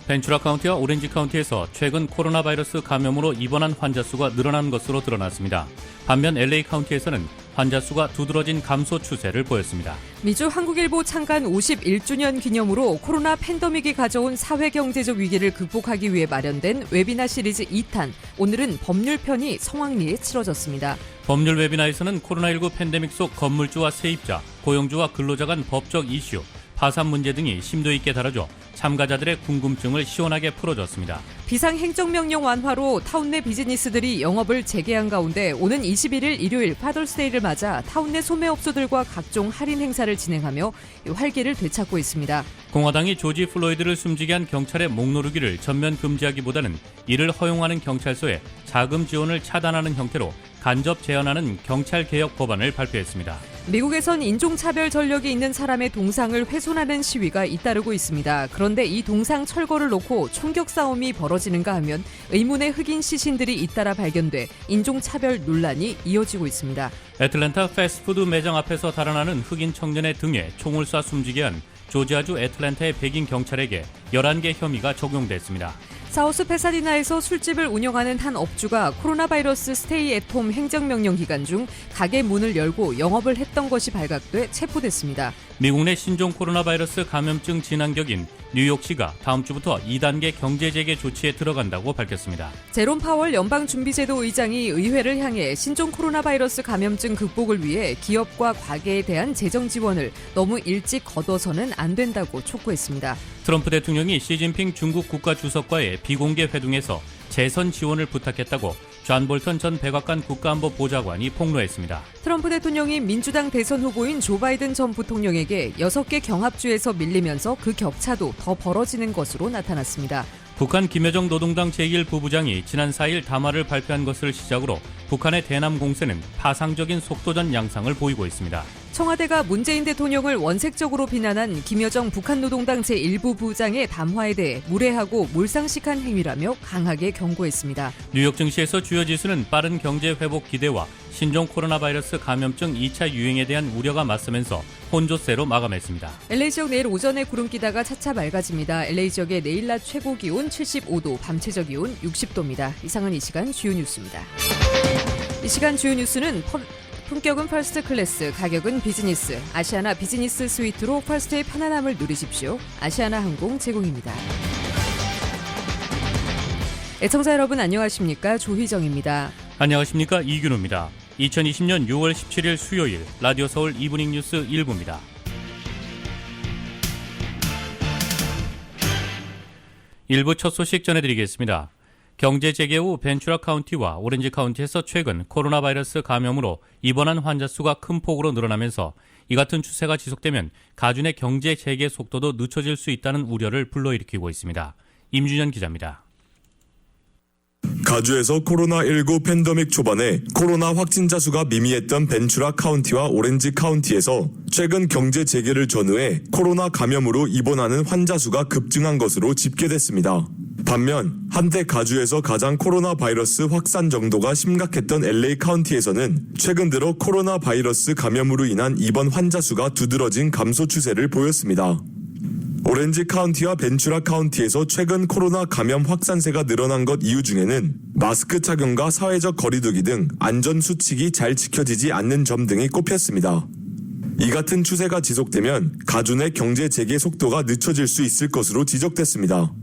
벤츄라 카운티와 오렌지 카운티에서 최근 코로나 바이러스 감염으로 입원한 환자 수가 늘어난 것으로 드러났습니다. 반면 LA 카운티에서는 환자 수가 두드러진 감소 추세를 보였습니다. 미주 한국일보 창간 51주년 기념으로 코로나 팬데믹이 가져온 사회경제적 위기를 극복하기 위해 마련된 웨비나 시리즈 2탄, 오늘은 법률편이 성황리에 치러졌습니다. 법률 웨비나에서는 코로나19 팬데믹 속 건물주와 세입자, 고용주와 근로자 간 법적 이슈, 파산 문제 등이 심도 있게 다뤄져 참가자들의 궁금증을 시원하게 풀어줬습니다. 비상행정명령 완화로 타운 내 비즈니스들이 영업을 재개한 가운데 오는 21일 일요일 파더스데이를 맞아 타운 내 소매업소들과 각종 할인 행사를 진행하며 활기를 되찾고 있습니다. 공화당이 조지 플로이드를 숨지게 한 경찰의 목노르기를 전면 금지하기보다는 이를 허용하는 경찰서에 자금 지원을 차단하는 형태로 간접 제한하는 경찰개혁 법안을 발표했습니다. 미국에선 인종차별 전력이 있는 사람의 동상을 훼손하는 시위가 잇따르고 있습니다. 그런데 이 동상 철거를 놓고 총격 싸움이 벌어지는가 하면 의문의 흑인 시신들이 잇따라 발견돼 인종차별 논란이 이어지고 있습니다. 애틀랜타 패스트푸드 매장 앞에서 달아나는 흑인 청년의 등에 총을 쏴 숨지게 한 조지아주 애틀랜타의 백인 경찰에게 11개 혐의가 적용됐습니다. 사우스 패사디나에서 술집을 운영하는 한 업주가 코로나 바이러스 스테이 앳홈 행정명령 기간 중 가게 문을 열고 영업을 했던 것이 발각돼 체포됐습니다. 미국 내 신종 코로나 바이러스 감염증 진앙격인 뉴욕시가 다음 주부터 2단계 경제재개 조치에 들어간다고 밝혔습니다. 제롬 파월 연방준비제도 의장이 의회를 향해 신종 코로나 바이러스 감염증 극복을 위해 기업과 가계에 대한 재정 지원을 너무 일찍 거둬서는 안 된다고 촉구했습니다. 트럼프 대통령이 시진핑 중국 국가주석과의 비공개 회동에서 재선 지원을 부탁했다고 존 볼턴 전 백악관 국가안보보좌관이 폭로했습니다. 트럼프 대통령이 민주당 대선 후보인 조 바이든 전 부통령에게 6개 경합주에서 밀리면서 그 격차도 더 벌어지는 것으로 나타났습니다. 북한 김여정 노동당 제1부부장이 지난 4일 담화를 발표한 것을 시작으로 북한의 대남 공세는 파상적인 속도전 양상을 보이고 있습니다. 청와대가 문재인 대통령을 원색적으로 비난한 김여정 북한 노동당 제1부부장의 담화에 대해 무례하고 몰상식한 행위라며 강하게 경고했습니다. 뉴욕 증시에서 주요 지수는 빠른 경제 회복 기대와 신종 코로나 바이러스 감염증 2차 유행에 대한 우려가 맞서면서 혼조세로 마감했습니다. LA 지역 내일 오전에 구름 끼다가 차차 맑아집니다. LA 지역의 내일 낮 최고 기온 75도, 밤 최저 기온 60도입니다. 이상은 이 시간 주요 뉴스입니다. 이 시간 주요 뉴스는 품격은 퍼스트 클래스, 가격은 비즈니스. 아시아나 비즈니스 스위트로 퍼스트의 편안함을 누리십시오. 아시아나 항공 제공입니다. 애청자 여러분 안녕하십니까? 조희정입니다. 안녕하십니까? 이균호입니다. 2020년 6월 17일 수요일 라디오 서울 이브닝 뉴스 1부입니다. 일부 첫 소식 전해드리겠습니다. 경제 재개 후 벤츄라 카운티와 오렌지 카운티에서 최근 코로나 바이러스 감염으로 입원한 환자 수가 큰 폭으로 늘어나면서 이 같은 추세가 지속되면 가준의 경제 재개 속도도 늦춰질 수 있다는 우려를 불러일으키고 있습니다. 임준현 기자입니다. 가주에서 코로나19 팬데믹 초반에 코로나 확진자 수가 미미했던 벤츄라 카운티와 오렌지 카운티에서 최근 경제 재개를 전후해 코로나 감염으로 입원하는 환자 수가 급증한 것으로 집계됐습니다. 반면 한때 가주에서 가장 코로나 바이러스 확산 정도가 심각했던 LA 카운티에서는 최근 들어 코로나 바이러스 감염으로 인한 입원 환자 수가 두드러진 감소 추세를 보였습니다. 오렌지 카운티와 벤츄라 카운티에서 최근 코로나 감염 확산세가 늘어난 것 이유 중에는 마스크 착용과 사회적 거리두기 등 안전 수칙이 잘 지켜지지 않는 점 등이 꼽혔습니다. 이 같은 추세가 지속되면 가준의 경제 재개 속도가 늦춰질 수 있을 것으로 지적됐습니다.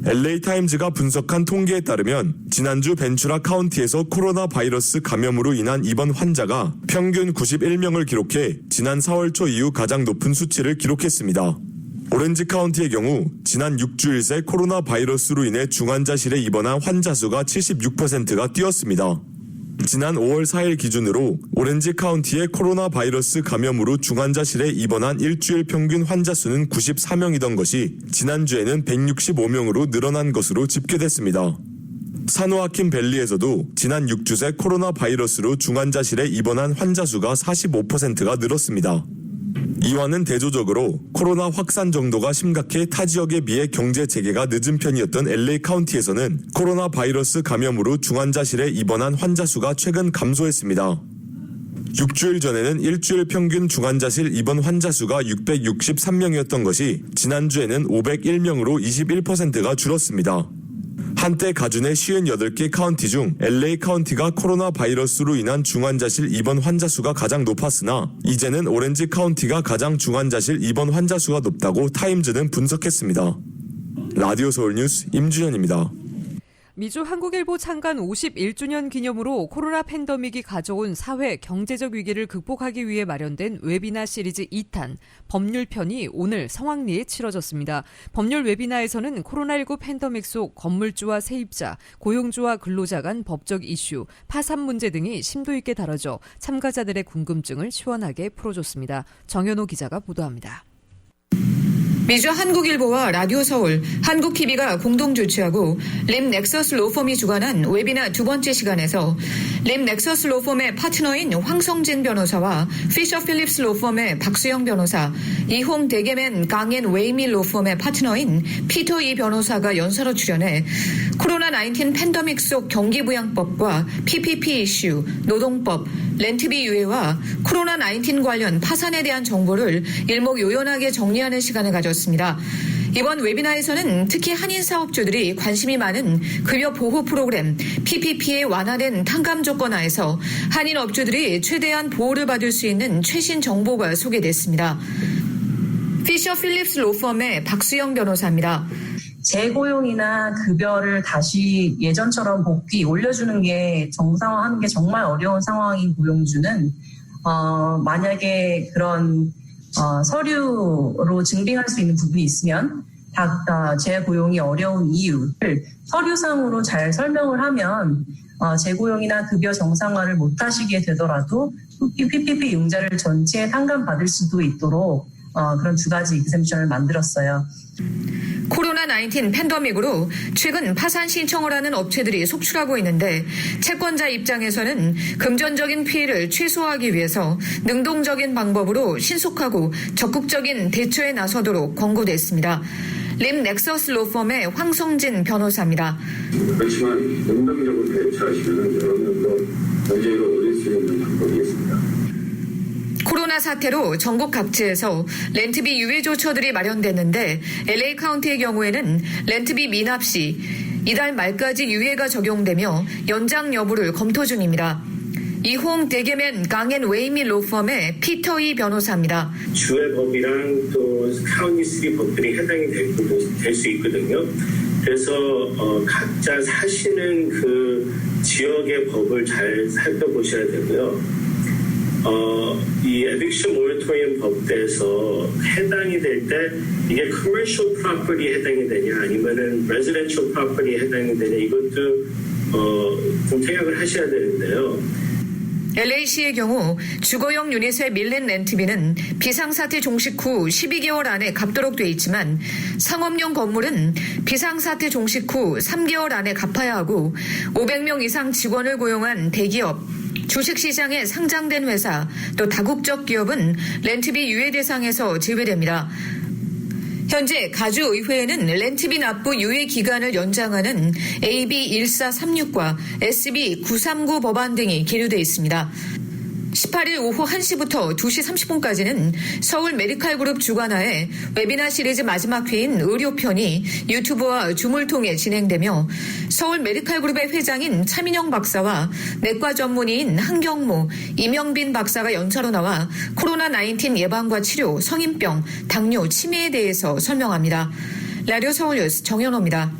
LA타임즈가 분석한 통계에 따르면 지난주 벤츄라 카운티에서 코로나 바이러스 감염으로 인한 입원 환자가 평균 91명을 기록해 지난 4월 초 이후 가장 높은 수치를 기록했습니다. 오렌지 카운티의 경우 지난 6주일 새 코로나 바이러스로 인해 중환자실에 입원한 환자 수가 76%가 뛰었습니다. 지난 5월 4일 기준으로 오렌지 카운티의 코로나 바이러스 감염으로 중환자실에 입원한 일주일 평균 환자 수는 94명이던 것이 지난주에는 165명으로 늘어난 것으로 집계됐습니다. 산호아킨 밸리에서도 지난 6주 새 코로나 바이러스로 중환자실에 입원한 환자 수가 45%가 늘었습니다. 이와는 대조적으로 코로나 확산 정도가 심각해 타 지역에 비해 경제 재개가 늦은 편이었던 LA 카운티에서는 코로나 바이러스 감염으로 중환자실에 입원한 환자 수가 최근 감소했습니다. 6주일 전에는 일주일 평균 중환자실 입원 환자 수가 663명이었던 것이 지난주에는 501명으로 21%가 줄었습니다. 한때 가준의 58개 카운티 중 LA 카운티가 코로나 바이러스로 인한 중환자실 입원 환자 수가 가장 높았으나 이제는 오렌지 카운티가 가장 중환자실 입원 환자 수가 높다고 타임즈는 분석했습니다. 라디오 서울 뉴스 임준현입니다. 미주 한국일보 창간 51주년 기념으로 코로나 팬데믹이 가져온 사회 경제적 위기를 극복하기 위해 마련된 웨비나 시리즈 2탄 법률편이 오늘 성황리에 치러졌습니다. 법률 웨비나에서는 코로나19 팬데믹 속 건물주와 세입자, 고용주와 근로자 간 법적 이슈, 파산 문제 등이 심도 있게 다뤄져 참가자들의 궁금증을 시원하게 풀어줬습니다. 정현호 기자가 보도합니다. 미주 한국일보와 라디오 서울, 한국TV가 공동 주최하고 림 넥서스 로펌이 주관한 웨비나 두 번째 시간에서 림 넥서스 로펌의 파트너인 황성진 변호사와 피셔 필립스 로펌의 박수영 변호사, 이홍 데게맨 강앤 웨이미 로펌의 파트너인 피터 이 변호사가 연사로 출연해 코로나19 팬데믹 속 경기부양법과 PPP 이슈, 노동법, 렌트비 유예와 코로나19 관련 파산에 대한 정보를 일목요연하게 정리하는 시간을 가졌습니다. 이번 웨비나에서는 특히 한인 사업주들이 관심이 많은 급여 보호 프로그램 PPP의 완화된 탕감 조건 하에서 한인 업주들이 최대한 보호를 받을 수 있는 최신 정보가 소개됐습니다. 피셔 필립스 로펌의 박수영 변호사입니다. 재고용이나 급여를 다시 예전처럼 복귀 올려주는 게 정상화하는 게 정말 어려운 상황인 고용주는 만약에 그런 서류로 증빙할 수 있는 부분이 있으면 재고용이 어려운 이유를 서류상으로 잘 설명을 하면 재고용이나 급여 정상화를 못하시게 되더라도 PPP 융자를 전체에 탕감받을 수도 있도록 그런 두 가지 exemption을 만들었어요. 코로나19 팬데믹으로 최근 파산 신청을 하는 업체들이 속출하고 있는데 채권자 입장에서는 금전적인 피해를 최소화하기 위해서 능동적인 방법으로 신속하고 적극적인 대처에 나서도록 권고됐습니다. 림 넥서스 로펌의 황성진 변호사입니다. 그렇지만 능동적으로 대처하시면 여러 명도 문제를 얻을 수 있는 방법이 있습니다. 코로나 사태로 전국 각지에서 렌트비 유예 조처들이 마련됐는데 LA 카운티의 경우에는 렌트비 미납 시 이달 말까지 유예가 적용되며 연장 여부를 검토 중입니다. 이홍 데게맨 강앤 웨이미 로펌의 피터 이 변호사입니다. 주의 법이랑 또 카운티 법들이 해당이 될 수 있거든요. 그래서 각자 사시는 그 지역의 법을 잘 살펴보셔야 되고요. 이 eviction moratorium 법대에서 해당이 될 때 이게 commercial property 해당이 되냐 아니면은 residential property 해당이 되냐 이것도 공택약을 하셔야 되는데요. LA시의 경우 주거용 유닛의 밀린 렌트비는 비상사태 종식 후 12개월 안에 갚도록 돼 있지만 상업용 건물은 비상사태 종식 후 3개월 안에 갚아야 하고 500명 이상 직원을 고용한 대기업, 주식시장에 상장된 회사, 또 다국적 기업은 렌트비 유예 대상에서 제외됩니다. 현재 가주의회에는 렌트비 납부 유예 기간을 연장하는 AB 1436과 SB 939 법안 등이 계류돼 있습니다. 18일 오후 1시부터 2시 30분까지는 서울 메디칼그룹 주관하에 웨비나 시리즈 마지막 회인 의료편이 유튜브와 줌을 통해 진행되며 서울 메디칼그룹의 회장인 차민영 박사와 내과 전문의인 한경모, 이명빈 박사가 연차로 나와 코로나19 예방과 치료, 성인병, 당뇨, 치매에 대해서 설명합니다. 라디오 서울 뉴스 정현호입니다.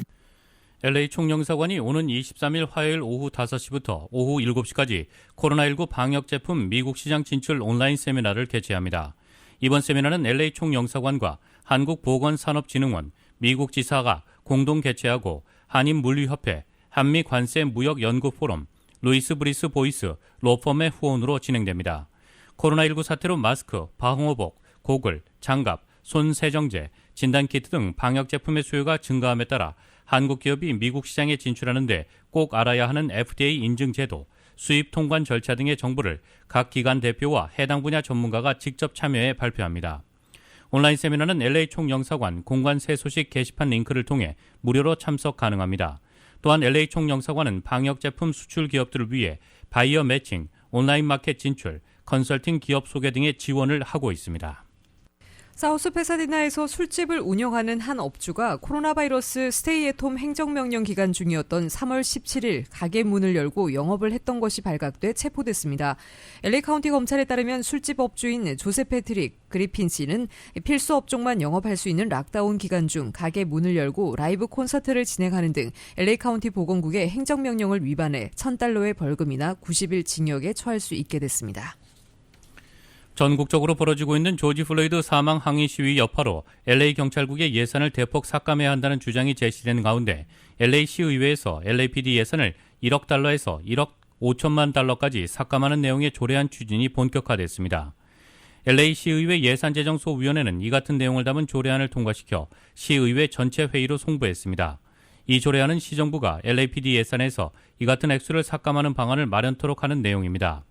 LA 총영사관이 오는 23일 화요일 오후 5시부터 오후 7시까지 코로나19 방역 제품 미국 시장 진출 온라인 세미나를 개최합니다. 이번 세미나는 LA 총영사관과 한국보건산업진흥원, 미국 지사가 공동 개최하고 한인물류협회, 한미관세무역연구포럼, 루이스 브리스 보이스, 로펌의 후원으로 진행됩니다. 코로나19 사태로 마스크, 방호복, 고글, 장갑, 손 세정제, 진단키트 등 방역 제품의 수요가 증가함에 따라 한국 기업이 미국 시장에 진출하는데 꼭 알아야 하는 FDA 인증 제도, 수입 통관 절차 등의 정보를 각 기관 대표와 해당 분야 전문가가 직접 참여해 발표합니다. 온라인 세미나는 LA 총영사관 공관 새 소식 게시판 링크를 통해 무료로 참석 가능합니다. 또한 LA 총영사관은 방역 제품 수출 기업들을 위해 바이어 매칭, 온라인 마켓 진출, 컨설팅 기업 소개 등의 지원을 하고 있습니다. 사우스 패사디나에서 술집을 운영하는 한 업주가 코로나 바이러스 스테이앳홈 행정명령 기간 중이었던 3월 17일 가게 문을 열고 영업을 했던 것이 발각돼 체포됐습니다. LA 카운티 검찰에 따르면 술집 업주인 조셉 패트릭 그리핀 씨는 필수 업종만 영업할 수 있는 락다운 기간 중 가게 문을 열고 라이브 콘서트를 진행하는 등 LA 카운티 보건국의 행정명령을 위반해 $1,000의 벌금이나 90일 징역에 처할 수 있게 됐습니다. 전국적으로 벌어지고 있는 조지 플로이드 사망 항의 시위 여파로 LA 경찰국의 예산을 대폭 삭감해야 한다는 주장이 제시된 가운데 LA 시의회에서 LAPD 예산을 1억 달러에서 1억 5천만 달러까지 삭감하는 내용의 조례안 추진이 본격화됐습니다. LA 시의회 예산재정소위원회는 이 같은 내용을 담은 조례안을 통과시켜 시의회 전체 회의로 송부했습니다. 이 조례안은 시정부가 LAPD 예산에서 이 같은 액수를 삭감하는 방안을 마련토록 하는 내용입니다.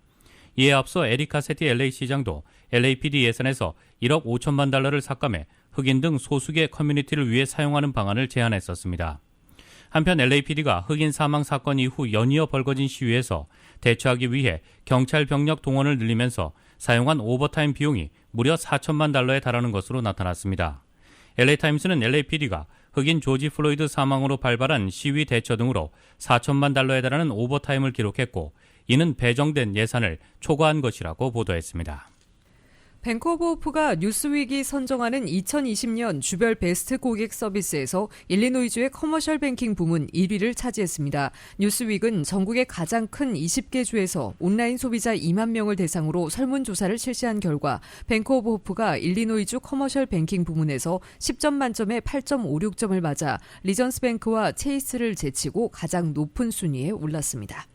이에 앞서 에릭 카세티 LA시장도 LAPD 예산에서 1억 5천만 달러를 삭감해 흑인 등 소수계 커뮤니티를 위해 사용하는 방안을 제안했었습니다. 한편 LAPD가 흑인 사망 사건 이후 연이어 벌거진 시위에서 대처하기 위해 경찰 병력 동원을 늘리면서 사용한 오버타임 비용이 무려 4천만 달러에 달하는 것으로 나타났습니다. LA타임스는 LAPD가 흑인 조지 플로이드 사망으로 발발한 시위 대처 등으로 4천만 달러에 달하는 오버타임을 기록했고 이는 배정된 예산을 초과한 것이라고 보도했습니다. 뱅크 오브 호프가 뉴스윅이 선정하는 2020년 주별 베스트 고객 서비스에서 일리노이주의 커머셜 뱅킹 부문 1위를 차지했습니다. 뉴스윅은 전국의 가장 큰 20개 주에서 온라인 소비자 2만 명을 대상으로 설문조사를 실시한 결과 뱅크 오브 호프가 일리노이주 커머셜 뱅킹 부문에서 10점 만점에 8.56점을 맞아 리전스 뱅크와 체이스를 제치고 가장 높은 순위에 올랐습니다.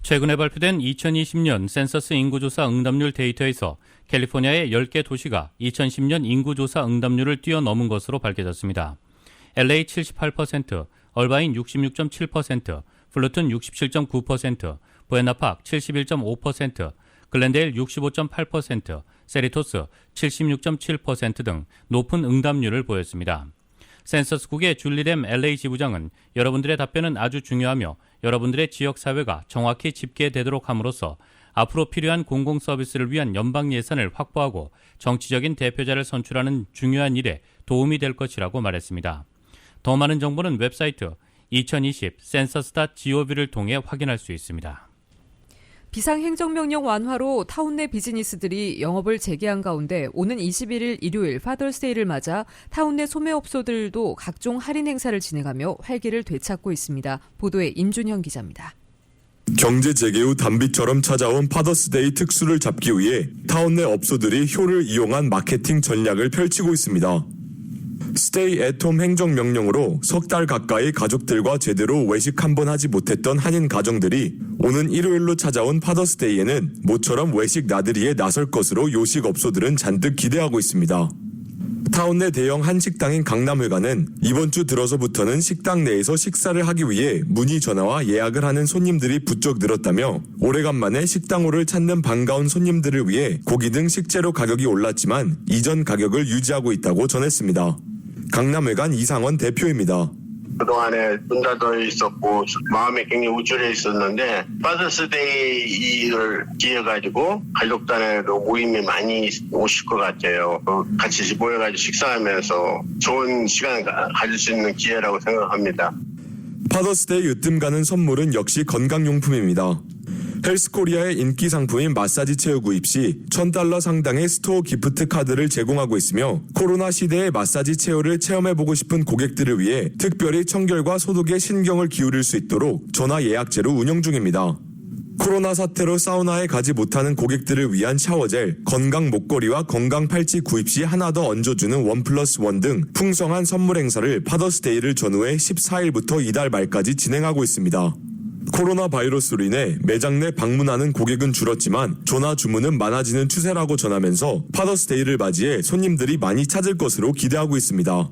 최근에 발표된 2020년 센서스 인구조사 응답률 데이터에서 캘리포니아의 10개 도시가 2010년 인구조사 응답률을 뛰어넘은 것으로 밝혀졌습니다. LA 78%, 얼바인 66.7%, 플루튼 67.9%, 부에나팍 71.5%, 글렌데일 65.8%, 세리토스 76.7% 등 높은 응답률을 보였습니다. 센서스국의 줄리렘 LA 지부장은 여러분들의 답변은 아주 중요하며 여러분들의 지역사회가 정확히 집계되도록 함으로써 앞으로 필요한 공공서비스를 위한 연방 예산을 확보하고 정치적인 대표자를 선출하는 중요한 일에 도움이 될 것이라고 말했습니다. 더 많은 정보는 웹사이트 2020 census.gov를 통해 확인할 수 있습니다. 비상행정명령 완화로 타운 내 비즈니스들이 영업을 재개한 가운데 오는 21일 일요일 파더스데이를 맞아 타운 내 소매업소들도 각종 할인 행사를 진행하며 활기를 되찾고 있습니다. 보도에 임준형 기자입니다. 경제 재개 후 단비처럼 찾아온 파더스데이 특수를 잡기 위해 타운 내 업소들이 효를 이용한 마케팅 전략을 펼치고 있습니다. 스테이 앳홈 행정명령으로 석 달 가까이 가족들과 제대로 외식 한 번 하지 못했던 한인 가정들이 오는 일요일로 찾아온 파더스데이에는 모처럼 외식 나들이에 나설 것으로 요식업소들은 잔뜩 기대하고 있습니다. 타운 내 대형 한식당인 강남회관은 이번 주 들어서부터는 식당 내에서 식사를 하기 위해 문의 전화와 예약을 하는 손님들이 부쩍 늘었다며 오래간만에 식당호를 찾는 반가운 손님들을 위해 고기 등 식재료 가격이 올랐지만 이전 가격을 유지하고 있다고 전했습니다. 강남회관 이상원 대표입니다. 그동안에 문 닫아 있었고 마음에 굉장히 우쭐해 있었는데 파더스데이를 기해가지고 가족단에도 모임이 많이 오실 것 같아요. 같이 모여가지고 식사하면서 좋은 시간을 가질 수 있는 기회라고 생각합니다. 파더스데이 으뜸 가는 선물은 역시 건강용품입니다. 헬스코리아의 인기 상품인 마사지 체어 구입 시 $1,000 상당의 스토어 기프트 카드를 제공하고 있으며 코로나 시대의 마사지 체어를 체험해보고 싶은 고객들을 위해 특별히 청결과 소독에 신경을 기울일 수 있도록 전화 예약제로 운영 중입니다. 코로나 사태로 사우나에 가지 못하는 고객들을 위한 샤워젤, 건강 목걸이와 건강 팔찌 구입 시 하나 더 얹어주는 1+1 등 풍성한 선물 행사를 파더스데이를 전후해 14일부터 이달 말까지 진행하고 있습니다. 코로나 바이러스로 인해 매장 내 방문하는 고객은 줄었지만 전화 주문은 많아지는 추세라고 전하면서 파더스데이를 맞이해 손님들이 많이 찾을 것으로 기대하고 있습니다.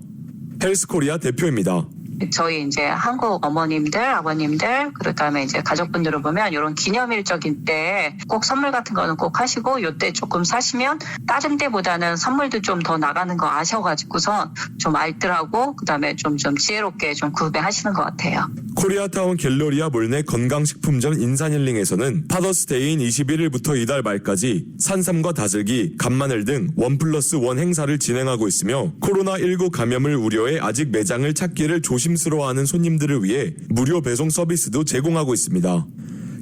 헬스코리아 대표입니다. 저희 이제 한국 어머님들, 아버님들, 그다음에 이제 가족분들을 보면 이런 기념일적인 때 꼭 선물 같은 거는 꼭 하시고 요때 조금 사시면 다른 때보다는 선물도 좀 더 나가는 거 아셔가지고서 좀 알뜰하고 그다음에 좀 지혜롭게 좀 구매하시는 것 같아요. 코리아타운 갤러리아 몰내 건강식품점 인산힐링에서는 파더스데이인 21일부터 이달 말까지 산삼과 다슬기, 간마늘 등 1+1 행사를 진행하고 있으며 코로나19 감염을 우려해 아직 매장을 찾기를 조심스러워하는 손님들을 위해 무료 배송 서비스도 제공하고 있습니다.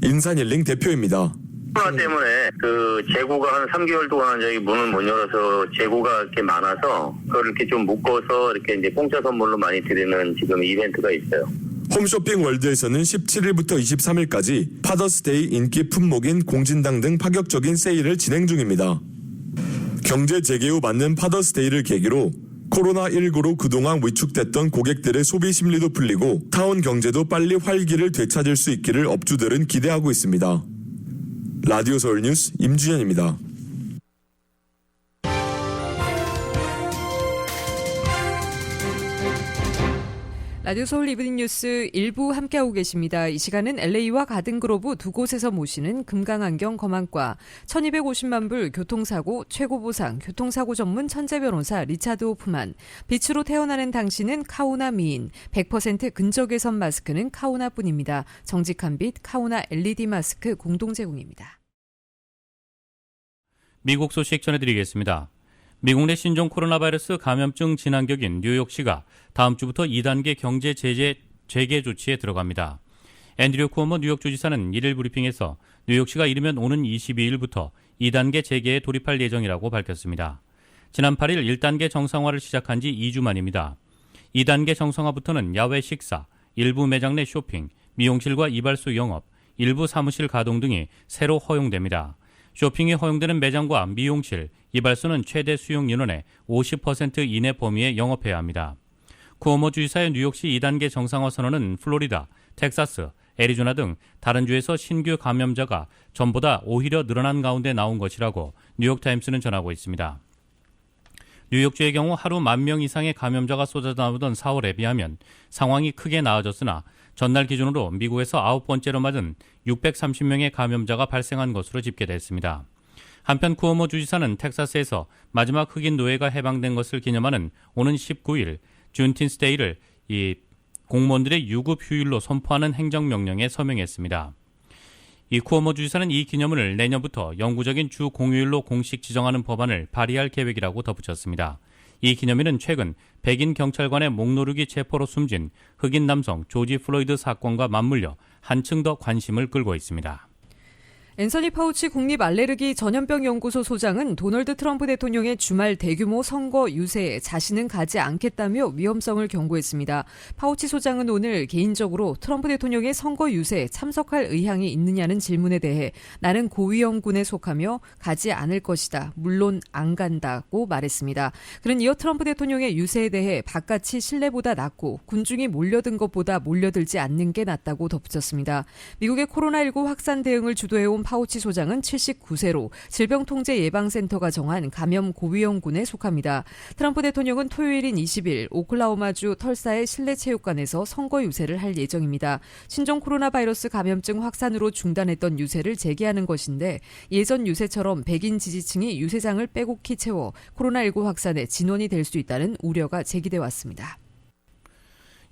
인산힐링 대표입니다. 코로나 때문에 그 재고가 한 3개월 동안 저희 문을 못 열어서 재고가 이렇게 많아서 그걸 이렇게 좀 묶어서 이렇게 이제 공짜 선물로 많이 드리는 지금 이벤트가 있어요. 홈쇼핑 월드에서는 17일부터 23일까지 파더스데이 인기 품목인 공진당 등 파격적인 세일을 진행 중입니다. 경제 재개 후 맞는 파더스데이를 계기로 코로나19로 그동안 위축됐던 고객들의 소비 심리도 풀리고 타운 경제도 빨리 활기를 되찾을 수 있기를 업주들은 기대하고 있습니다. 라디오 서울 뉴스 임주현입니다. 라디오 서울 이브닝 뉴스 일부 함께하고 계십니다. 이 시간은 LA와 가든그로브 두 곳에서 모시는 금강안경 검안과 1250만 불 교통사고 최고 보상 교통사고 전문 천재 변호사 리차드 호프만, 빛으로 태어나는 당신은 카오나 미인, 100% 근적외선 마스크는 카오나뿐입니다. 정직한 빛 카오나 LED 마스크 공동 제공입니다. 미국 소식 전해드리겠습니다. 미국 내 신종 코로나 바이러스 감염증 진앙격인 뉴욕시가 다음 주부터 2단계 경제 제재 재개 조치에 들어갑니다. 앤드류 쿠오모 뉴욕 주지사는 1일 브리핑에서 뉴욕시가 이르면 오는 22일부터 2단계 재개에 돌입할 예정이라고 밝혔습니다. 지난 8일 1단계 정상화를 시작한 지 2주 만입니다. 2단계 정상화부터는 야외 식사, 일부 매장 내 쇼핑, 미용실과 이발소 영업, 일부 사무실 가동 등이 새로 허용됩니다. 쇼핑이 허용되는 매장과 미용실, 이발소는 최대 수용 인원의 50% 이내 범위에 영업해야 합니다. 쿠오모 주지사의 뉴욕시 2단계 정상화 선언은 플로리다, 텍사스, 애리조나 등 다른 주에서 신규 감염자가 전보다 오히려 늘어난 가운데 나온 것이라고 뉴욕타임스는 전하고 있습니다. 뉴욕주의 경우 하루 10,000명 이상의 감염자가 쏟아나오던 4월에 비하면 상황이 크게 나아졌으나 전날 기준으로 미국에서 9번째로 맞은 630명의 감염자가 발생한 것으로 집계됐습니다. 한편 쿠오모 주지사는 텍사스에서 마지막 흑인 노예가 해방된 것을 기념하는 오는 19일 준틴스데이를 이 공무원들의 유급 휴일로 선포하는 행정명령에 서명했습니다. 이 쿠오모 주지사는 이 기념일을 내년부터 영구적인 주 공휴일로 공식 지정하는 법안을 발의할 계획이라고 덧붙였습니다. 이 기념일은 최근 백인 경찰관의 목노르기 체포로 숨진 흑인 남성 조지 플로이드 사건과 맞물려 한층 더 관심을 끌고 있습니다. 앤서니 파우치 국립알레르기 전염병 연구소 소장은 도널드 트럼프 대통령의 주말 대규모 선거 유세에 자신은 가지 않겠다며 위험성을 경고했습니다. 파우치 소장은 오늘 개인적으로 트럼프 대통령의 선거 유세에 참석할 의향이 있느냐는 질문에 대해 나는 고위험군에 속하며 가지 않을 것이다. 물론 안 간다고 말했습니다. 그는 이어 트럼프 대통령의 유세에 대해 바깥이 실내보다 낫고 군중이 몰려든 것보다 몰려들지 않는 게 낫다고 덧붙였습니다. 미국의 코로나19 확산 대응을 주도해온 파우치 소장은 79세로 질병통제예방센터가 정한 감염 고위험군에 속합니다. 트럼프 대통령은 토요일인 20일 오클라호마주 털사의 실내체육관에서 선거 유세를 할 예정입니다. 신종 코로나 바이러스 감염증 확산으로 중단했던 유세를 재개하는 것인데 예전 유세처럼 백인 지지층이 유세장을 빼곡히 채워 코로나19 확산의 진원이 될 수 있다는 우려가 제기돼 왔습니다.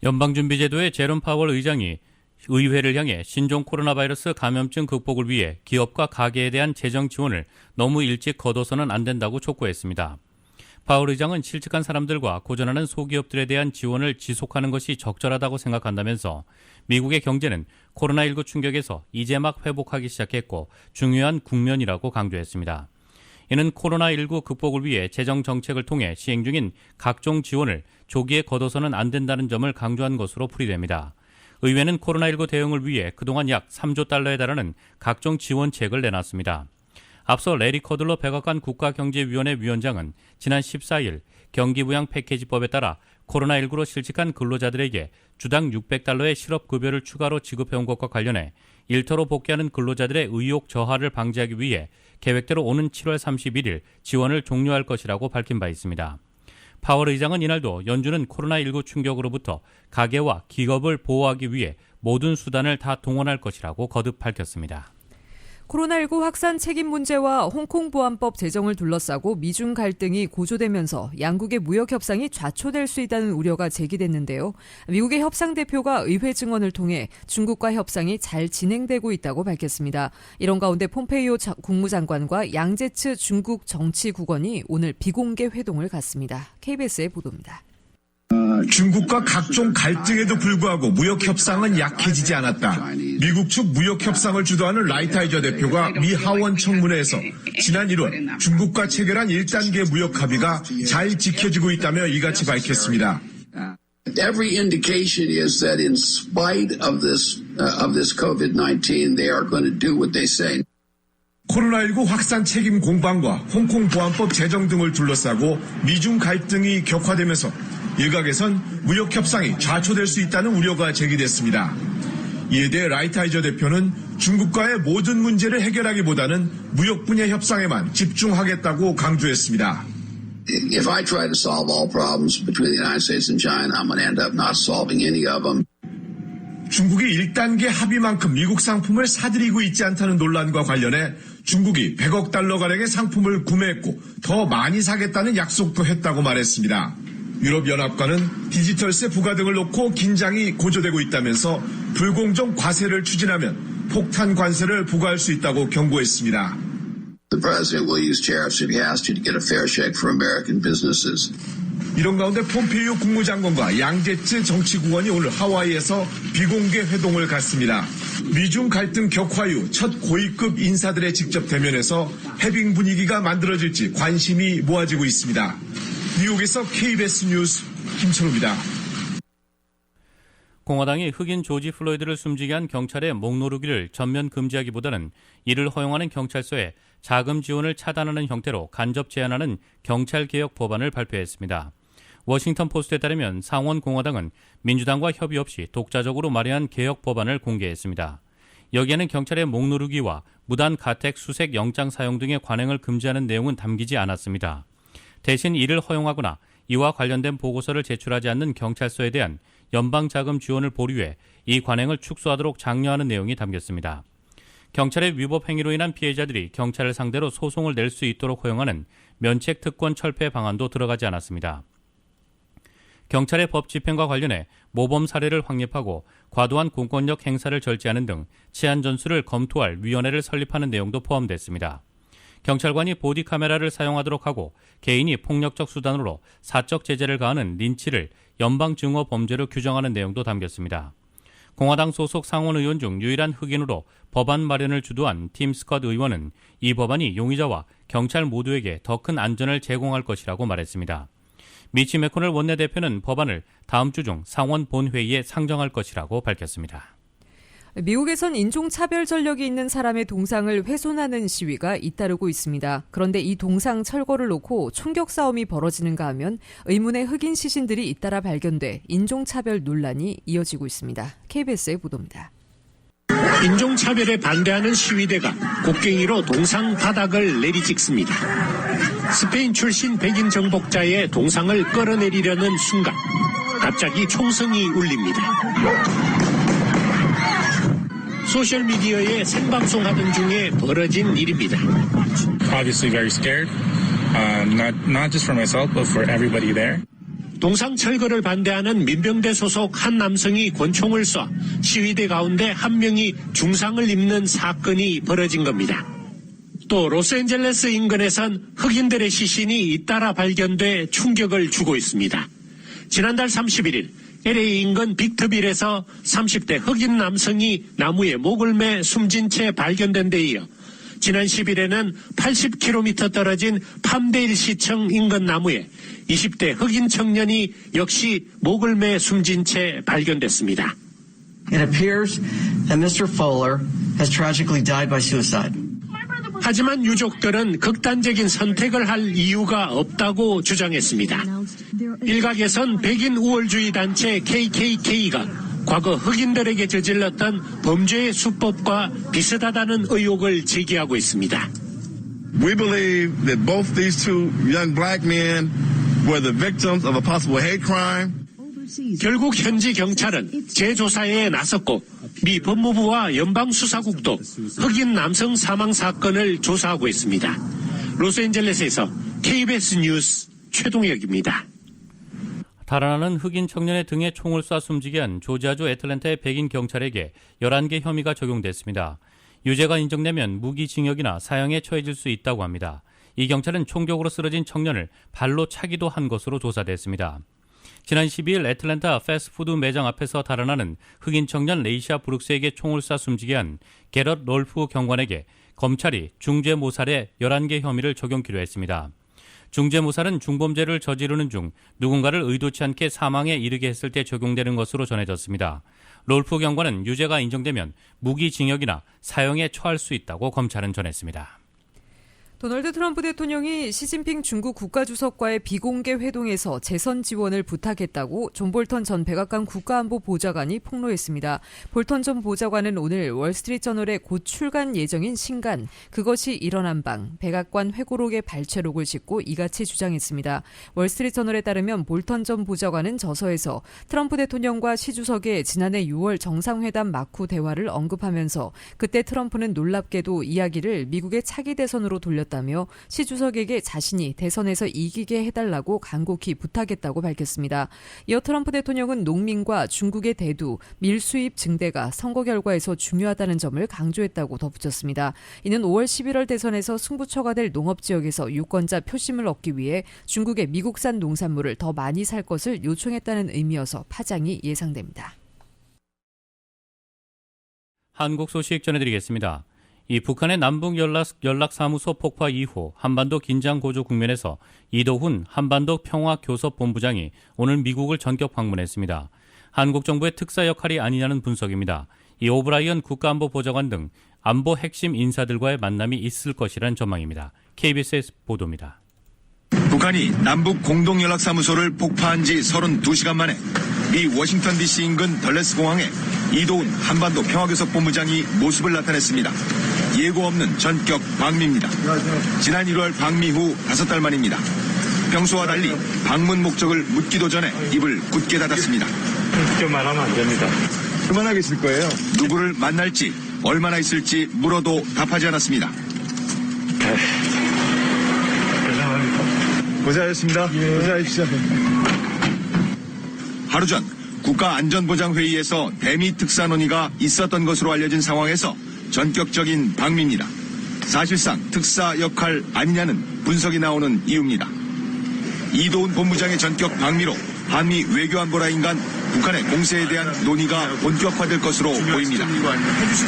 연방준비제도의 제롬 파월 의장이 의회를 향해 신종 코로나 바이러스 감염증 극복을 위해 기업과 가계에 대한 재정 지원을 너무 일찍 거둬서는 안 된다고 촉구했습니다. 파월 의장은 실직한 사람들과 고전하는 소기업들에 대한 지원을 지속하는 것이 적절하다고 생각한다면서 미국의 경제는 코로나19 충격에서 이제 막 회복하기 시작했고 중요한 국면이라고 강조했습니다. 이는 코로나19 극복을 위해 재정 정책을 통해 시행 중인 각종 지원을 조기에 거둬서는 안 된다는 점을 강조한 것으로 풀이됩니다. 의회는 코로나19 대응을 위해 그동안 약 3조 달러에 달하는 각종 지원책을 내놨습니다. 앞서 레리 커들러 백악관 국가경제위원회 위원장은 지난 14일 경기부양 패키지법에 따라 코로나19로 실직한 근로자들에게 주당 600달러의 실업급여를 추가로 지급해온 것과 관련해 일터로 복귀하는 근로자들의 의욕 저하를 방지하기 위해 계획대로 오는 7월 31일 지원을 종료할 것이라고 밝힌 바 있습니다. 파월 의장은 이날도 연준은 코로나19 충격으로부터 가계와 기업을 보호하기 위해 모든 수단을 다 동원할 것이라고 거듭 밝혔습니다. 코로나19 확산 책임 문제와 홍콩 보안법 제정을 둘러싸고 미중 갈등이 고조되면서 양국의 무역 협상이 좌초될 수 있다는 우려가 제기됐는데요. 미국의 협상 대표가 의회 증언을 통해 중국과 협상이 잘 진행되고 있다고 밝혔습니다. 이런 가운데 폼페이오 국무장관과 양제츠 중국 정치국원이 오늘 비공개 회동을 갖습니다. KBS의 보도입니다. 중국과 각종 갈등에도 불구하고 무역 협상은 약해지지 않았다. 미국 측 무역 협상을 주도하는 라이타이저 대표가 미 하원 청문회에서 지난 1월 중국과 체결한 1단계 무역 합의가 잘 지켜지고 있다며 이같이 밝혔습니다. Every indication is that in spite of this COVID-19, they are going to do what they say. 코로나19 확산 책임 공방과 홍콩 보안법 제정 등을 둘러싸고 미중 갈등이 격화되면서 일각에선 무역 협상이 좌초될 수 있다는 우려가 제기됐습니다. 이에 대해 라이타이저 대표는 중국과의 모든 문제를 해결하기보다는 무역 분야 협상에만 집중하겠다고 강조했습니다. If I try to solve all problems between the United States and China, I'm going to end up not solving any of them. 중국이 1단계 합의만큼 미국 상품을 사들이고 있지 않다는 논란과 관련해 중국이 100억 달러 가량의 상품을 구매했고 더 많이 사겠다는 약속도 했다고 말했습니다. 유럽연합과는 디지털세 부과 등을 놓고 긴장이 고조되고 있다면서 불공정 과세를 추진하면 폭탄 관세를 부과할 수 있다고 경고했습니다. The president will use tariffs if he has to get a fair shake for American businesses. 이런 가운데 폼페이오 국무장관과 양제츠 정치국원이 오늘 하와이에서 비공개 회동을 갖습니다. 미중 갈등 격화 이후 첫 고위급 인사들의 직접 대면에서 해빙 분위기가 만들어질지 관심이 모아지고 있습니다. 뉴욕에서 KBS 뉴스 김철우입니다. 공화당이 흑인 조지 플로이드를 숨지게 한 경찰의 목 노르기를 전면 금지하기보다는 이를 허용하는 경찰서에 자금 지원을 차단하는 형태로 간접 제한하는 경찰개혁 법안을 발표했습니다. 워싱턴 포스트에 따르면 상원 공화당은 민주당과 협의 없이 독자적으로 마련한 개혁 법안을 공개했습니다. 여기에는 경찰의 목 누르기와 무단 가택 수색 영장 사용 등의 관행을 금지하는 내용은 담기지 않았습니다. 대신 이를 허용하거나 이와 관련된 보고서를 제출하지 않는 경찰서에 대한 연방자금 지원을 보류해 이 관행을 축소하도록 장려하는 내용이 담겼습니다. 경찰의 위법 행위로 인한 피해자들이 경찰을 상대로 소송을 낼 수 있도록 허용하는 면책특권 철폐 방안도 들어가지 않았습니다. 경찰의 법 집행과 관련해 모범 사례를 확립하고 과도한 공권력 행사를 절제하는 등 치안 전술을 검토할 위원회를 설립하는 내용도 포함됐습니다. 경찰관이 보디카메라를 사용하도록 하고 개인이 폭력적 수단으로 사적 제재를 가하는 린치를 연방증오 범죄로 규정하는 내용도 담겼습니다. 공화당 소속 상원 의원 중 유일한 흑인으로 법안 마련을 주도한 팀 스컷 의원은 이 법안이 용의자와 경찰 모두에게 더 큰 안전을 제공할 것이라고 말했습니다. 미치 매코넬 원내대표는 법안을 다음 주 중 상원 본회의에 상정할 것이라고 밝혔습니다. 미국에선 인종차별 전력이 있는 사람의 동상을 훼손하는 시위가 잇따르고 있습니다. 그런데 이 동상 철거를 놓고 총격 싸움이 벌어지는가 하면 의문의 흑인 시신들이 잇따라 발견돼 인종차별 논란이 이어지고 있습니다. KBS의 보도입니다. 인종차별에 반대하는 시위대가 곡괭이로 동상 바닥을 내리찍습니다. 스페인 출신 백인 정복자의 동상을 끌어내리려는 순간 갑자기 총성이 울립니다. 소셜미디어에 생방송하던 중에 벌어진 일입니다. Obviously very scared, not just for myself, but for everybody there. 동상 철거를 반대하는 민병대 소속 한 남성이 권총을 쏴 시위대 가운데 한 명이 중상을 입는 사건이 벌어진 겁니다. 또 로스앤젤레스 인근에선 흑인들의 시신이 잇따라 발견돼 충격을 주고 있습니다. 지난달 31일 LA 인근 빅트빌에서 30대 흑인 남성이 나무에 목을 매 숨진 채 발견된 데 이어 지난 10일에는 80km 떨어진 팜데일 시청 인근 나무에 20대 흑인 청년이 역시 목을 매 숨진 채 발견됐습니다. It appears that Mr. Fowler has tragically died by suicide. 하지만 유족들은 극단적인 선택을 할 이유가 없다고 주장했습니다. 일각에선 백인 우월주의 단체 KKK가 과거 흑인들에게 저질렀던 범죄의 수법과 비슷하다는 의혹을 제기하고 있습니다. We believe that both these two young black men were the victims of a possible hate crime. 결국 현지 경찰은 재조사에 나섰고 미 법무부와 연방수사국도 흑인 남성 사망 사건을 조사하고 있습니다. 로스앤젤레스에서 KBS 뉴스 최동혁입니다. 달아나는 흑인 청년의 등에 총을 쏴 숨지게 한 조지아주 애틀랜타의 백인 경찰에게 11개 혐의가 적용됐습니다. 유죄가 인정되면 무기징역이나 사형에 처해질 수 있다고 합니다. 이 경찰은 총격으로 쓰러진 청년을 발로 차기도 한 것으로 조사됐습니다. 지난 12일 애틀랜타 패스트푸드 매장 앞에서 달아나는 흑인 청년 레이시아 브룩스에게 총을 쏴 숨지게 한 게럿 롤프 경관에게 검찰이 중죄모살의 11개 혐의를 적용키로 했습니다. 중죄모살은 중범죄를 저지르는 중 누군가를 의도치 않게 사망에 이르게 했을 때 적용되는 것으로 전해졌습니다. 롤프 경관은 유죄가 인정되면 무기징역이나 사형에 처할 수 있다고 검찰은 전했습니다. 도널드 트럼프 대통령이 시진핑 중국 국가주석과의 비공개 회동에서 재선 지원을 부탁했다고 존 볼턴 전 백악관 국가안보보좌관이 폭로했습니다. 볼턴 전 보좌관은 오늘 월스트리트저널에 곧 출간 예정인 신간 그것이 일어난 방 백악관 회고록의 발췌록을 싣고 이같이 주장했습니다. 월스트리트저널에 따르면 볼턴 전 보좌관은 저서에서 트럼프 대통령과 시 주석의 지난해 6월 정상회담 막후 대화를 언급하면서 그때 트럼프는 놀랍게도 이야기를 미국의 차기 대선으로 돌렸다며 시 주석에게 자신이 대선에서 이기게 해달라고 간곡히 부탁했다고 밝혔습니다. 이어 트럼프 대통령은 농민과 중국의 대두, 밀 수입 증대가 선거 결과에서 중요하다는 점을 강조했다고 덧붙였습니다. 이는 5월 11월 대선에서 승부처가 될 농업지역에서 유권자 표심을 얻기 위해 중국의 미국산 농산물을 더 많이 살 것을 요청했다는 의미여서 파장이 예상됩니다. 한국 소식 전해드리겠습니다. 이 북한의 남북 연락사무소 폭파 이후 한반도 긴장 고조 국면에서 이도훈 한반도 평화교섭본부장이 오늘 미국을 전격 방문했습니다. 한국 정부의 특사 역할이 아니냐는 분석입니다. 이 오브라이언 국가안보보좌관 등 안보 핵심 인사들과의 만남이 있을 것이라는 전망입니다. KBS 보도입니다. 북한이 남북 공동연락사무소를 폭파한 지 32시간 만에 미 워싱턴 DC 인근 덜레스 공항에 이도훈 한반도 평화교섭본부장이 모습을 나타냈습니다. 예고 없는 전격 방미입니다. 지난 1월 방미 후 5달 만입니다. 평소와 달리 방문 목적을 묻기도 전에 입을 굳게 닫았습니다. 좀 말하면 안 됩니다. 그만하게 있을 거예요. 누구를 만날지 얼마나 있을지 물어도 답하지 않았습니다. 고생하셨습니다. 고생하십시오. 하루 전 국가안전보장회의에서 대미 특사 논의가 있었던 것으로 알려진 상황에서 전격적인 방미입니다. 사실상 특사 역할 아니냐는 분석이 나오는 이유입니다. 이도훈 본부장의 전격 방미로 한미 외교안보 라인 간 북한의 공세에 대한 논의가 본격화될 것으로 보입니다.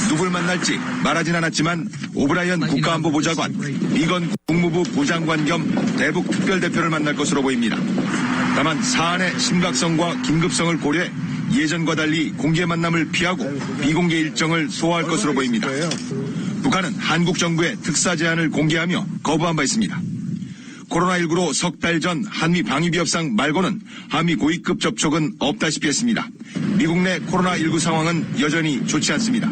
누굴 만날지 말하진 않았지만 오브라이언 국가안보보좌관, 미건 국무부 보장관 겸 대북 특별대표를 만날 것으로 보입니다. 다만 사안의 심각성과 긴급성을 고려해 예전과 달리 공개 만남을 피하고 비공개 일정을 소화할 것으로 보입니다. 북한은 한국 정부의 특사 제안을 공개하며 거부한 바 있습니다. 코로나19로 석 달 전 한미 방위비 협상 말고는 한미 고위급 접촉은 없다시피 했습니다. 미국 내 코로나19 상황은 여전히 좋지 않습니다.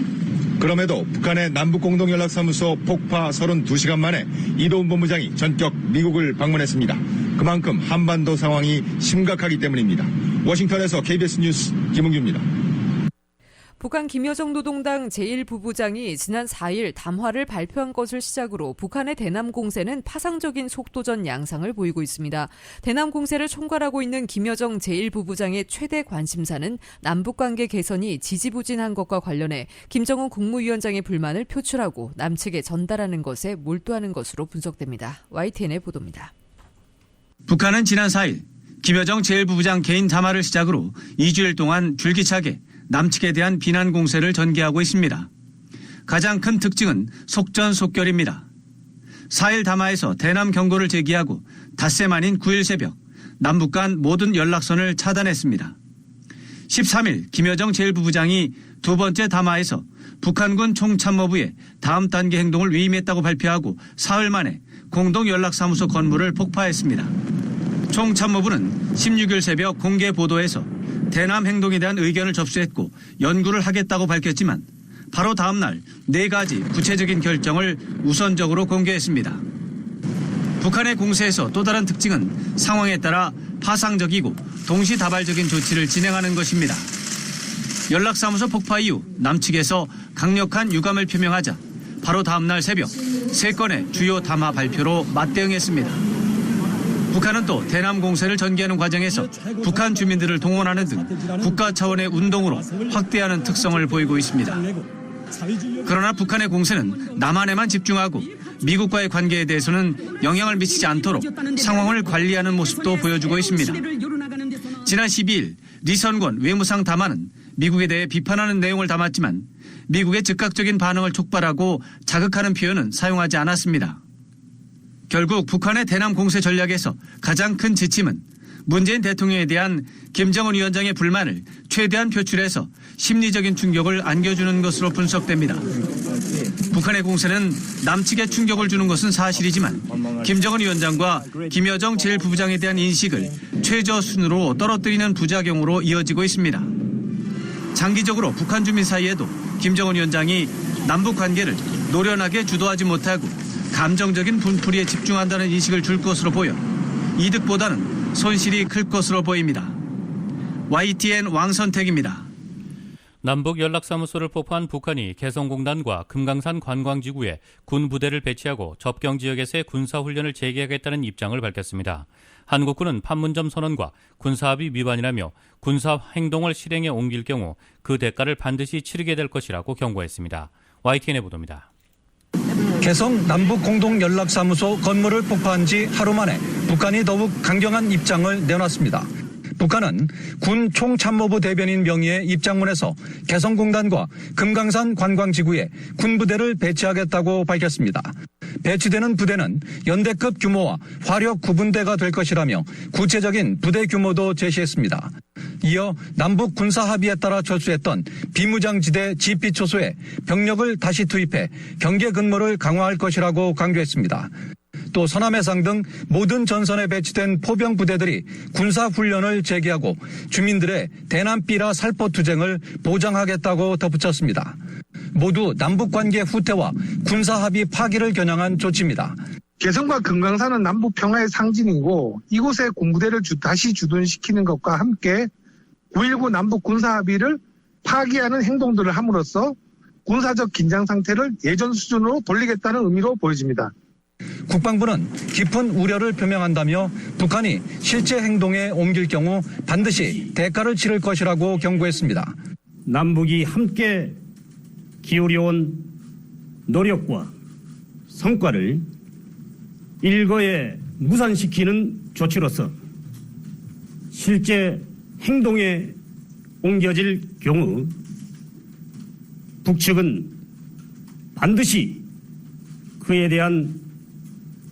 그럼에도 북한의 남북공동연락사무소 폭파 32시간 만에 이도훈 본부장이 전격 미국을 방문했습니다. 그만큼 한반도 상황이 심각하기 때문입니다. 워싱턴에서 KBS 뉴스 김은규입니다. 북한 김여정 노동당 제1부부장이 지난 4일 담화를 발표한 것을 시작으로 북한의 대남 공세는 파상적인 속도전 양상을 보이고 있습니다. 대남 공세를 총괄하고 있는 김여정 제1부부장의 최대 관심사는 남북관계 개선이 지지부진한 것과 관련해 김정은 국무위원장의 불만을 표출하고 남측에 전달하는 것에 몰두하는 것으로 분석됩니다. YTN의 보도입니다. 북한은 지난 4일 김여정 제1부부장 개인 담화를 시작으로 2주일 동안 줄기차게 남측에 대한 비난 공세를 전개하고 있습니다. 가장 큰 특징은 속전속결입니다. 4일 담화에서 대남 경고를 제기하고 닷새 만인 9일 새벽 남북 간 모든 연락선을 차단했습니다. 13일 김여정 제1부부장이 두 번째 담화에서 북한군 총참모부에 다음 단계 행동을 위임했다고 발표하고 사흘 만에 공동연락사무소 건물을 폭파했습니다. 총참모부는 16일 새벽 공개 보도에서 대남 행동에 대한 의견을 접수했고 연구를 하겠다고 밝혔지만 바로 다음 날 4가지 구체적인 결정을 우선적으로 공개했습니다. 북한의 공세에서 또 다른 특징은 상황에 따라 파상적이고 동시다발적인 조치를 진행하는 것입니다. 연락사무소 폭파 이후 남측에서 강력한 유감을 표명하자 바로 다음날 새벽 3건의 주요 담화 발표로 맞대응했습니다. 북한은 또 대남 공세를 전개하는 과정에서 북한 주민들을 동원하는 등 국가 차원의 운동으로 확대하는 특성을 보이고 있습니다. 그러나 북한의 공세는 남한에만 집중하고 미국과의 관계에 대해서는 영향을 미치지 않도록 상황을 관리하는 모습도 보여주고 있습니다. 지난 12일 리선권 외무상 담화는 미국에 대해 비판하는 내용을 담았지만 미국의 즉각적인 반응을 촉발하고 자극하는 표현은 사용하지 않았습니다. 결국 북한의 대남 공세 전략에서 가장 큰 지침은 문재인 대통령에 대한 김정은 위원장의 불만을 최대한 표출해서 심리적인 충격을 안겨주는 것으로 분석됩니다. 북한의 공세는 남측에 충격을 주는 것은 사실이지만 김정은 위원장과 김여정 제1부부장에 대한 인식을 최저순으로 떨어뜨리는 부작용으로 이어지고 있습니다. 장기적으로 북한 주민 사이에도 김정은 위원장이 남북 관계를 노련하게 주도하지 못하고 감정적인 분풀이에 집중한다는 인식을 줄 것으로 보여 이득보다는 손실이 클 것으로 보입니다. YTN 왕선택입니다. 남북 연락사무소를 폭파한 북한이 개성공단과 금강산 관광지구에 군 부대를 배치하고 접경 지역에서의 군사훈련을 재개하겠다는 입장을 밝혔습니다. 한국군은 판문점 선언과 군사합의 위반이라며 군사행동을 실행에 옮길 경우 그 대가를 반드시 치르게 될 것이라고 경고했습니다. YTN의 보도입니다. 개성 남북공동연락사무소 건물을 폭파한 지 하루 만에 북한이 더욱 강경한 입장을 내놨습니다. 북한은 군 총참모부 대변인 명의의 입장문에서 개성공단과 금강산 관광지구에 군부대를 배치하겠다고 밝혔습니다. 배치되는 부대는 연대급 규모와 화력 9분대가 될 것이라며 구체적인 부대 규모도 제시했습니다. 이어 남북 군사합의에 따라 철수했던 비무장지대 GP초소에 병력을 다시 투입해 경계 근무를 강화할 것이라고 강조했습니다. 또 서남해상 등 모든 전선에 배치된 포병 부대들이 군사훈련을 재개하고 주민들의 대남비라 살포투쟁을 보장하겠다고 덧붙였습니다. 모두 남북관계 후퇴와 군사합의 파기를 겨냥한 조치입니다. 개성과 금강산은 남북 평화의 상징이고 이곳에 군부대를 다시 주둔시키는 것과 함께 9.19 남북 군사합의를 파기하는 행동들을 함으로써 군사적 긴장 상태를 예전 수준으로 돌리겠다는 의미로 보여집니다. 국방부는 깊은 우려를 표명한다며 북한이 실제 행동에 옮길 경우 반드시 대가를 치를 것이라고 경고했습니다. 남북이 함께 기울여온 노력과 성과를 일거에 무산시키는 조치로서 실제 행동에 옮겨질 경우 북측은 반드시 그에 대한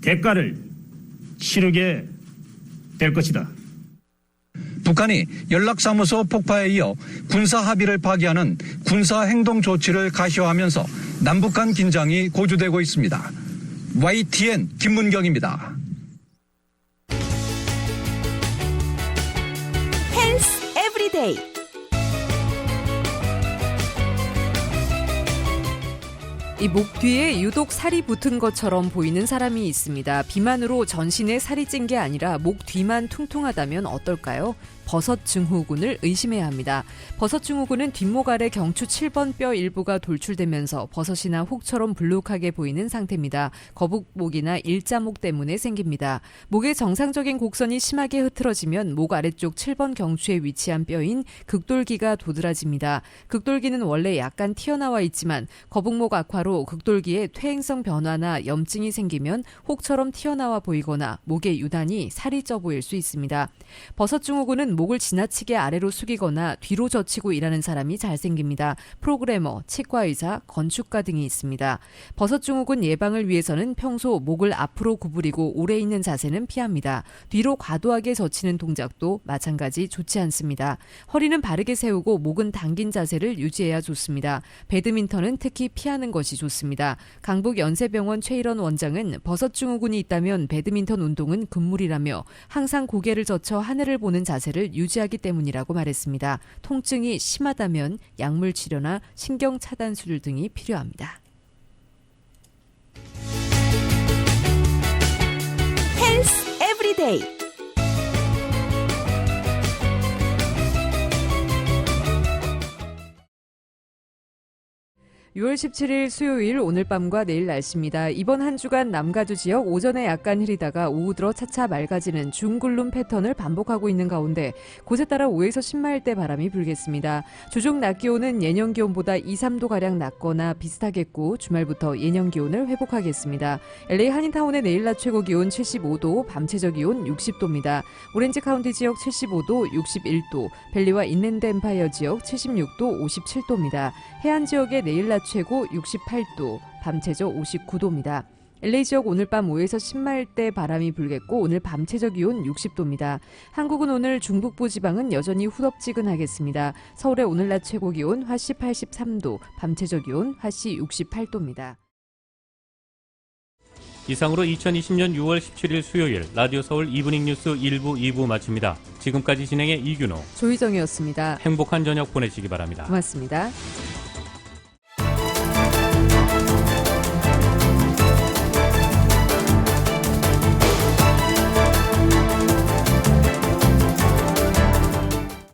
대가를 치르게 될 것이다. 북한이 연락사무소 폭파에 이어 군사합의를 파기하는 군사행동 조치를 가시화하면서 남북 간 긴장이 고조되고 있습니다. YTN 김문경입니다. 헬스 에브리데이. 이 목 뒤에 유독 살이 붙은 것처럼 보이는 사람이 있습니다. 비만으로 전신에 살이 찐 게 아니라 목 뒤만 퉁퉁하다면 어떨까요? 버섯 증후군을 의심해야 합니다. 버섯 증후군은 뒷목 아래 경추 7번 뼈 일부가 돌출되면서 버섯이나 혹처럼 불룩하게 보이는 상태입니다. 거북목이나 일자목 때문에 생깁니다. 목의 정상적인 곡선이 심하게 흐트러지면 목 아래쪽 7번 경추에 위치한 뼈인 극돌기가 도드라집니다. 극돌기는 원래 약간 튀어나와 있지만 거북목 악화로 극돌기에 퇴행성 변화나 염증이 생기면 혹처럼 튀어나와 보이거나 목에 유난히 살이 쪄 보일 수 있습니다. 버섯 증후군은 목을 지나치게 아래로 숙이거나 뒤로 젖히고 일하는 사람이 잘 생깁니다. 프로그래머, 치과의사, 건축가 등이 있습니다. 버섯 증후군 예방을 위해서는 평소 목을 앞으로 구부리고 오래 있는 자세는 피합니다. 뒤로 과도하게 젖히는 동작도 마찬가지 좋지 않습니다. 허리는 바르게 세우고 목은 당긴 자세를 유지해야 좋습니다. 배드민턴은 특히 피하는 것이 좋습니다. 강북연세병원 최일원 원장은 버섯 증후군이 있다면 배드민턴 운동은 금물이라며 항상 고개를 젖혀 하늘을 보는 자세를 유지하기 때문이라고 말했습니다. 통증이 심하다면 약물 치료나 신경 차단술 등이 필요합니다. Day. 6월 17일 수요일 오늘 밤과 내일 날씨입니다. 이번 한 주간 남가주 지역 오전에 약간 흐리다가 오후 들어 차차 맑아지는 중굴름 패턴을 반복하고 있는 가운데 곳에 따라 5에서 10마일대 바람이 불겠습니다. 조종 낮 기온은 예년 기온보다 2, 3도가량 낮거나 비슷하겠고 주말부터 예년 기온을 회복하겠습니다. LA 한인타운의 내일 낮 최고 기온 75도, 밤 최저 기온 60도입니다. 오렌지 카운티 지역 75도, 61도, 벨리와 인랜드 엠파이어 지역 76도, 57도입니다. 해안 지역의 내일 낮 최고 68도, 밤 최저 59도입니다. LA 지역 오늘 밤 5에서 10마일대 바람이 불겠고 오늘 밤 최저 기온 60도입니다. 한국은 오늘 중북부 지방은 여전히 후덥지근하겠습니다. 서울의 오늘 낮 최고 기온 화씨 83도, 밤 최저 기온 화씨 68도입니다. 이상으로 2020년 6월 17일 수요일 라디오 서울 이브닝 뉴스 1부, 2부 마칩니다. 지금까지 진행의 이균호, 조희정이었습니다. 행복한 저녁 보내시기 바랍니다. 고맙습니다.